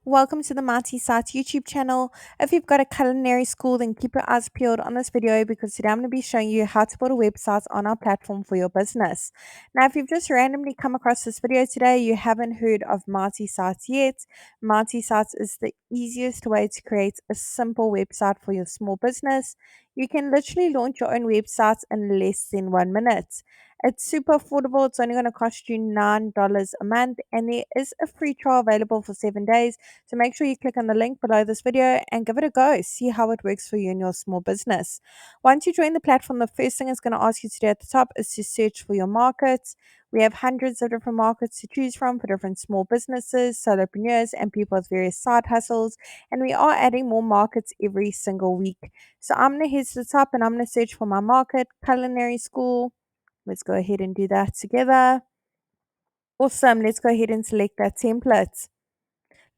Welcome to the Marty Sites YouTube channel. If you've got a culinary school, then keep your eyes peeled on this video because today I'm going to be showing you how to build a website on our platform for your business. Now, if you've just randomly come across this video today, you haven't heard of Marty Sites yet. Marty Sites is the easiest way to create a simple website for your small business. You can literally launch your own website in less than 1 minute. It's super affordable. It's only going to cost you $9 a month, and there is a free trial available for 7 days. So make sure you click on the link below this video and give it a go. See how it works for you and your small business. Once you join the platform, the first thing it's going to ask you to do at the top is to search for your markets. We have hundreds of different markets to choose from for different small businesses, solopreneurs, and people with various side hustles. And we are adding more markets every single week. So I'm going to head to the top and I'm going to search for my market, culinary school. Let's go ahead and do that together. Awesome. Let's go ahead and select that template.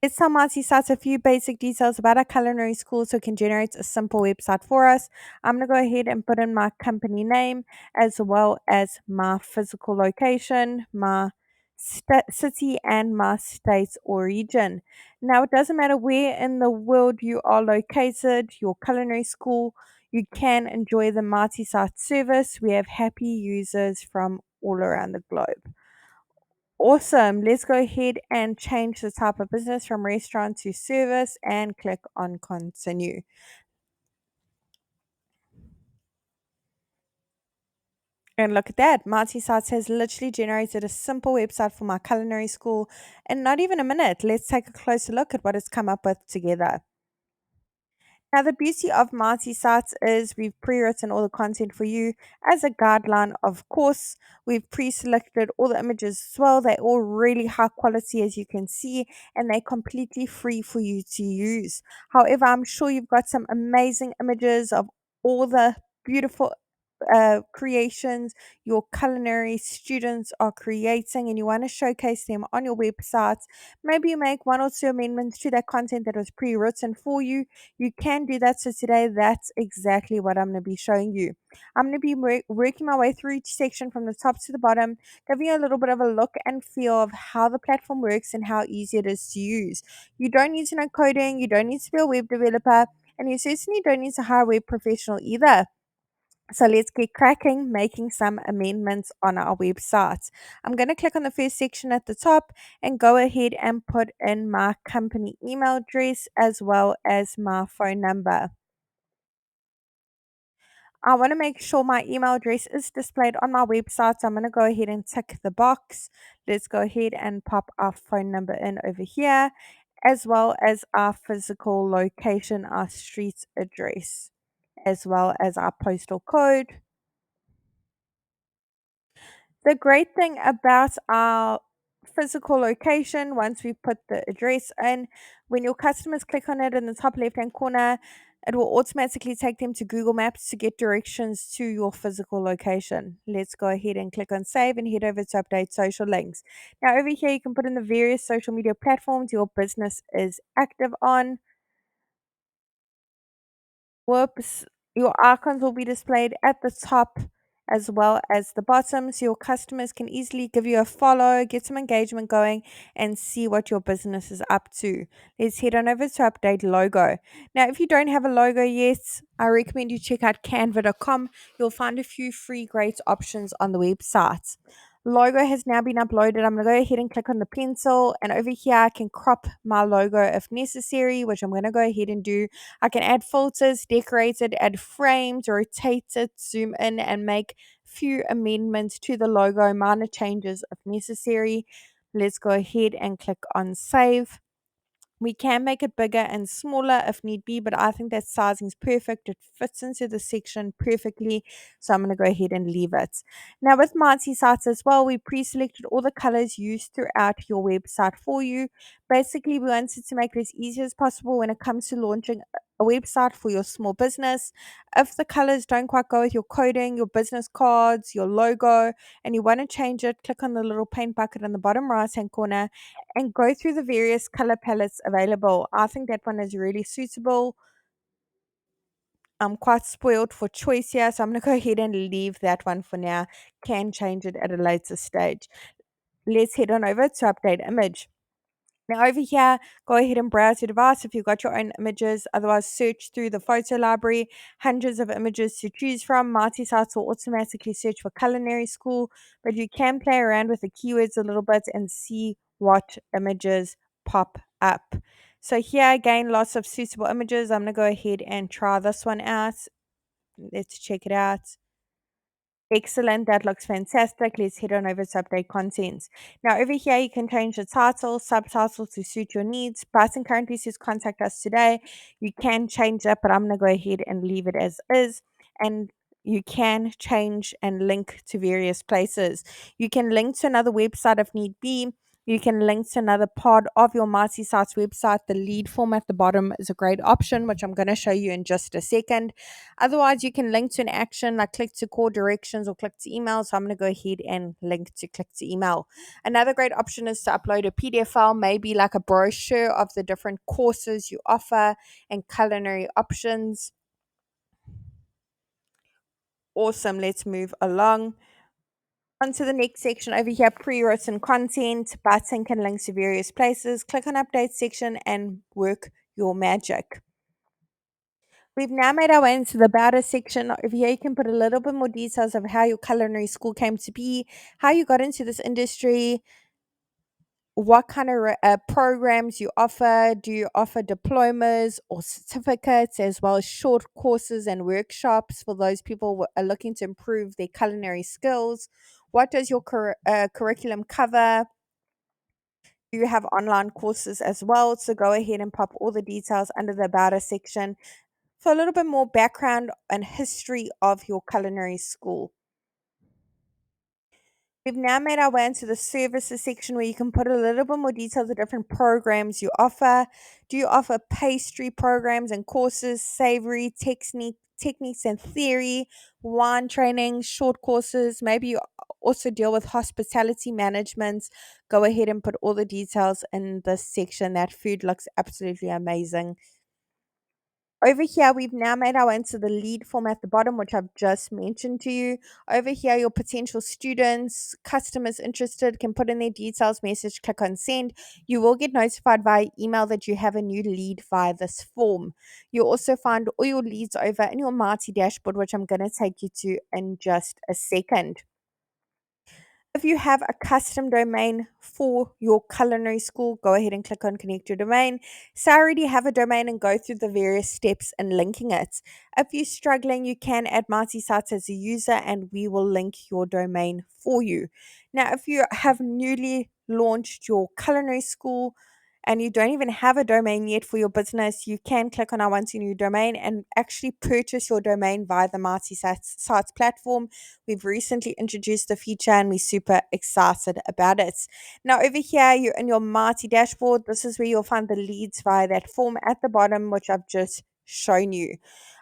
Let's tell Marty Sites a few basic details about our culinary school so it can generate a simple website for us. I'm going to go ahead and put in my company name as well as my physical location, my city, and my state or region. Now, it doesn't matter where in the world you are located, your culinary school, you can enjoy the Marty Sites service. We have happy users from all around the globe. Awesome. Let's go ahead and change the type of business from restaurant to service and click on continue. And look at that. Marty Sites has literally generated a simple website for my culinary school in not even a minute. Let's take a closer look at what it's come up with together. Now, the beauty of multi sites is we've pre written all the content for you as a guideline, of course. We've pre selected all the images as well. They're all really high quality, as you can see, and they're completely free for you to use. However, I'm sure you've got some amazing images of all the beautiful creations your culinary students are creating, and you want to showcase them on your website. Maybe you make one or two amendments to that content that was pre written for you. You can do that. So today, that's exactly what I'm going to be showing you. I'm going to be working my way through each section from the top to the bottom, giving you a little bit of a look and feel of how the platform works and how easy it is to use. You don't need to know coding, you don't need to be a web developer, and you certainly don't need to hire a web professional either. So let's get cracking, making some amendments on our website. I'm going to click on the first section at the top and go ahead and put in my company email address as well as my phone number. I want to make sure my email address is displayed on my website. So I'm going to go ahead and tick the box. Let's go ahead and pop our phone number in over here, as well as our physical location, our street address, as well as our postal code. The great thing about our physical location, once we put the address in, when your customers click on it in the top left hand corner, it will automatically take them to Google Maps to get directions to your physical location. Let's go ahead and click on save and head over to update social links. Now, over here, you can put in the various social media platforms your business is active on. Whoops. Your icons will be displayed at the top as well as the bottom, so your customers can easily give you a follow, get some engagement going, and see what your business is up to. Let's head on over to update logo. Now, if you don't have a logo yet, I recommend you check out canva.com. You'll find a few free great options on the website. Logo has now been uploaded. I'm going to go ahead and click on the pencil, and over here I can crop my logo if necessary, which I'm going to go ahead and do. I can add filters, decorate it, add frames, rotate it, zoom in, and make few amendments to the logo, minor changes if necessary. Let's go ahead and click on save. We can make it bigger and smaller if need be, but I think that sizing is perfect. It fits into the section perfectly, so I'm going to go ahead and leave it. Now, with Mighty Sites as well, we pre-selected all the colors used throughout your website for you. Basically, we wanted to make it as easy as possible when it comes to launching a website for your small business. If the colors don't quite go with your coding, your business cards, your logo, and you want to change it, click on the little paint bucket in the bottom right hand corner and go through the various color palettes available. I think that one is really suitable. I'm quite spoiled for choice here, so I'm going to go ahead and leave that one for now. Can change it at a later stage. Let's head on over to update image. Now, over here, go ahead and browse your device if you've got your own images. Otherwise, search through the photo library, hundreds of images to choose from. Multi sites will automatically search for culinary school, but you can play around with the keywords a little bit and see what images pop up. So, here again, lots of suitable images. I'm going to go ahead and try this one out. Let's check it out. Excellent. That looks fantastic. Let's head on over to update contents. Now, over here, you can change the title, subtitle to suit your needs. Button currently says contact us today. You can change that, but I'm going to go ahead and leave it as is. And you can change and link to various places. You can link to another website if need be. You can link to another part of your multi site's website. The lead form at the bottom is a great option, which I'm going to show you in just a second. Otherwise, you can link to an action like click to call directions or click to email. So I'm going to go ahead and link to click to email. Another great option is to upload a PDF file, maybe like a brochure of the different courses you offer and culinary options. Awesome. Let's move along. On to the next section over here, pre-written content. Button can link to various places. Click on update section and work your magic. We've now made our way into the about us section. Over here, you can put a little bit more details of how your culinary school came to be, how you got into this industry, what kind of programs you offer. Do you offer diplomas or certificates, as well as short courses and workshops for those people who are looking to improve their culinary skills? What does your curriculum cover? Do you have online courses as well? So go ahead and pop all the details under the about us section for a little bit more background and history of your culinary school. We've now made our way into the services section where you can put a little bit more detail of the different programs you offer. Do you offer pastry programs and courses, savory techniques and theory, wine training, short courses? Maybe you also deal with hospitality management. Go ahead and put all the details in this section. That food looks absolutely amazing. Over here, we've now made our way into the lead form at the bottom, which I've just mentioned to you. Over here, your potential students, customers interested can put in their details, message, click on send. You will get notified via email that you have a new lead via this form. You'll also find all your leads over in your Marty dashboard, which I'm going to take you to in just a second. If you have a custom domain for your culinary school, go ahead and click on connect your domain. So I already have a domain and go through the various steps in linking it. If you're struggling, you can add multi-sites as a user and we will link your domain for you. Now, if you have newly launched your culinary school, and you don't even have a domain yet for your business, you can click on I want a new domain and actually purchase your domain via the Multi Sites platform. We've recently introduced the feature and we're super excited about it. Now, over here, you're in your Marty dashboard. This is where you'll find the leads via that form at the bottom, which I've just shown you.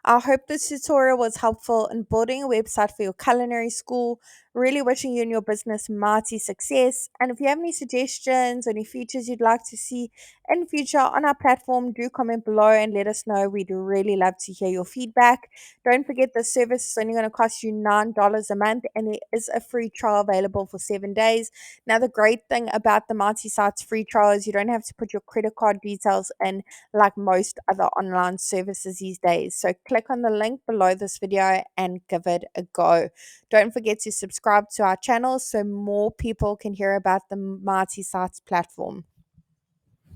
I hope this tutorial was helpful in building a website for your culinary school. Really wishing you and your business mighty success. And if you have any suggestions or any features you'd like to see in future on our platform, do comment below and let us know. We'd really love to hear your feedback. Don't forget the service is only going to cost you $9 a month and there is a free trial available for 7 days. Now, the great thing about the multi-sites free trial is you don't have to put your credit card details in like most other online services these days. So click on the link below this video and give it a go. Don't forget to subscribe to our channel so more people can hear about the Marty Sites platform.